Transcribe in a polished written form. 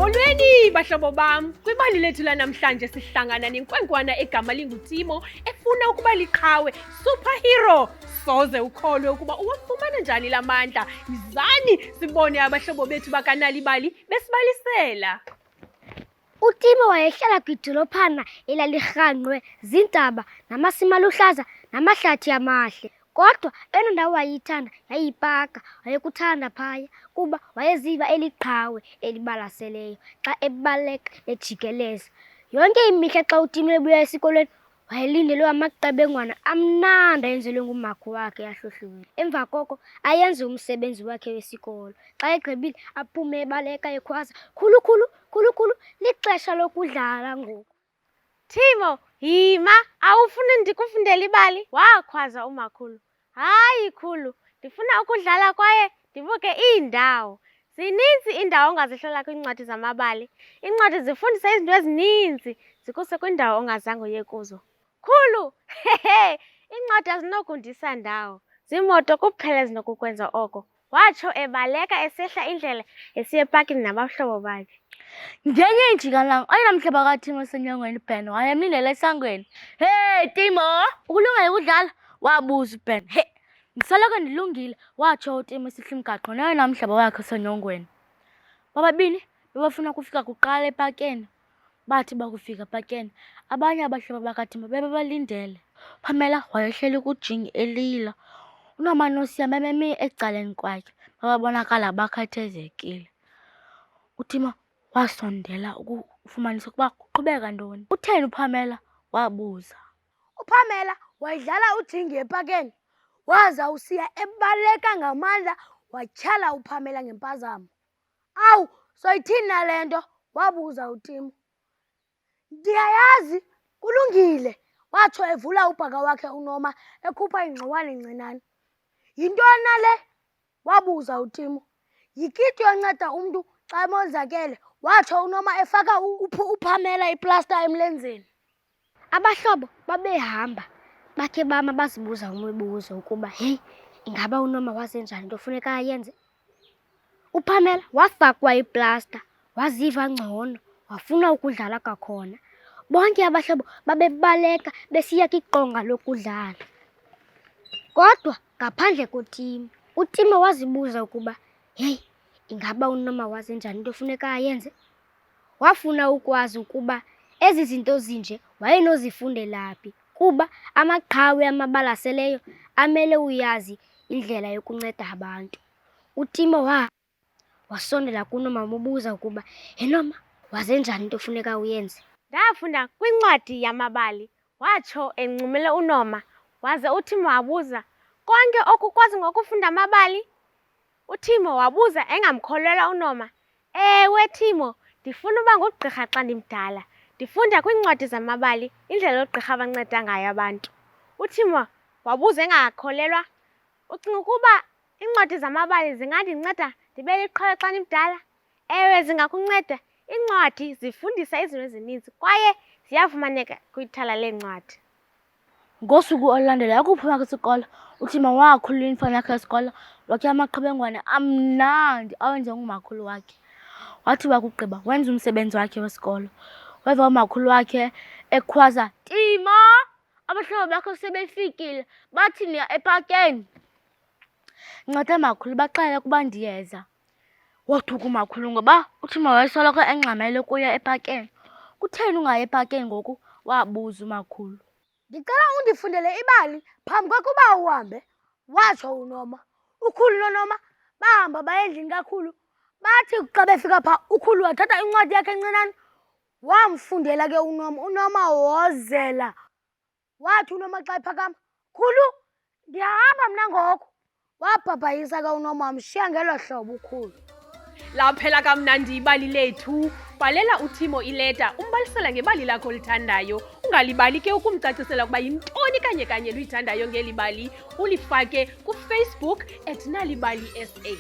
Molweni bahlobo bam, kwibali lethu lanamhlanje sihlangana nenkwenkwana egama linguTimo efuna ukuba liqhawe superhero. Soze ukholwe ukuba uwafumana njani la mandla. Yizani sibone abahlobo bethu bakanalibali besibalisela. uTimo wayehlala kwidolophana elalirhanqwe zintaba namasimi aluhlaza namahlathi amahle. Kodwa ena ndawo wayithanda yayipaka, wayekuthanda phaya kuba wayeziva eliqhawe elibalaseleyo xa ebaleka ejikeleza. Yonke imihla xa uTimo ebuya esikolweni wayelindelwe amaqebengwana amnandi enzelwe ngumakho wakhe yahlohliweyo. Emva koko ayenze umsebenzi wakhe wesikolo. Xa egqibile aphume ebaleka ekhwaza, khulu khulu khulu khulu, lixesha lokudlala ngoku. Timo, yima, awufuni ndikufundele ibali? Wakhwaza umakhulu. Hayi khulu, ndifuna ukudlala kwaye ndibuke iindawo. Zininzi iindawo ongazihlola kwiincwadi zamabali. Iincwadi zifundisa izinto ezininzi, zikuse kwindawo ongazange uye kuzo. Khulu, hehe, iincwadi azinokundisa ndawo. Ziimoto kuphela ezinokukwenza oko. Watsho ebaleka esehla indlela esiya epakini nabahlobo bakhe. Ngenye injikalanga oyena mhlaba kaTimo senyongweni uBen wayemlindele esangweni. Hey Timo, ukulungele ukudlala? Wabuza uBen. He, ndisoloko ndilungile, watsho uTimo esihlimgaqo noyena mhlaba wakhe senyongweni. Bobabini bebafuna ukufika kuqala epakeni. Bathi bakufika epakeni, abanye abahlobo bakaTimo bebebalindele. Pamela wayehleli kujingi elila. uNomanosiya bememi ecaleni kwakhe, babonakala bakhathazekile. uTimo wasondela ukufumanisa ukuba kuqhubeka ntoni. Utheni uPamela? Wabuza. uPamela wayidlala ujingi epakeni, waza usiya ebaleka ngamandla watyhala uPamela ngempazamo. Awu, soyithini nale nto? Wabuza uTimo. Ndiyayazi, kulungile, watsho evula ubhaka wakhe uNoma ekhupha ingxowane encinane. Yintoni nale? Wabuza uTimo. Yikiti yonceda umntu xa emonzakele, watsho uNoma efaka uPamela iplasta emlenzeni. Abahlobo babehamba bakhe bama bazibuza imibuzo ukuba heyi, ingaba uNoma wazenjani into funeka ayenze. uPamela wafakwa iplasta, waziva ngcono, wafuna ukudlala kwakhona. Bonke abahlobo babebaleka besiya kwiqonga lokudlala. Kodwa ngaphandle koTimo. uTimo wazibuza ukuba heyi, ingaba uNoma wazenjani into funeka ayenze. Wafuna ukwazi ukuba ezi zinto zinje wayenozifundela phi, kuba amaqhawe amabalaseleyo amele uyazi indlela yokunceda abantu. uTimo wasondela kuNoma wamubuza ukuba Noma wazenjani into funeka uyenze. Ndafunda kwincwadi yamabali, watsho encumele uNoma. Waze uTimo wabuza, konke okukwazi ngokufunda amabali? uTimo wabuza engamkholelwa uNoma. Ewe Timo, ndifuna uba ngugqirha xa ndimdala. Ndifunda kwiincwadi zamabali indlela oogqirha abanceda ngayo abantu. uTimo wabuza engakholelwa, ucinga ukuba iincwadi zamabali zingandinceda ndibe liqhawe xa ndimdala? Ewe, zingakunceda. Iincwadi zifundisa izinto ezininzi kwaye ziyafumaneka kwithala leencwadi. Ngosuku olulandelayo ukuphuma kwesikolo, uTimo wakhulula iyunifomu yakhe yesikolo, wakhe amaqebengwana amnandi awenze ngumakhulu wakhe. Wathi wakugqiba wenza umsebenzi wakhe wesikolo. Weva umakhulu wakhe ekhwaza, Timo, abahlobo bakho sebefikile, bathi niya epakeni. Ncede makhulu baxelele ukuba ndiyeza. Wothuka umakhulu ngoba uTimo wayesoloko engxamele ukuya epakeni. Kutheni ungayi epakeni ngoku? Wabuza umakhulu. Ndicela undifundele ibali phambi kokuba uhambe, watsho uNoma. Ukhulu noNoma bahamba baya endlini kakhulu. Bathi xa befika phaa, ukhulu wathatha incwadi yakhe encinane wamfundela ke uNoma. uNoma wozela. Wathi uNoma xa ephakama, khulu, ndiyahamba mna ngoku. Wabhabhayisa ke uNoma wamshiya ngelo hlobo ukhulu. Laphela kamnandi ibali lethu. Bhalela uTimo ileta, umbalisela ngebali lakho olithandayo. Ungalibali ke ukumcacisela ukuba yintoni kanye luyithandayo ngeli bali. Ulifake kuFacebook @Nal'ibaliSA.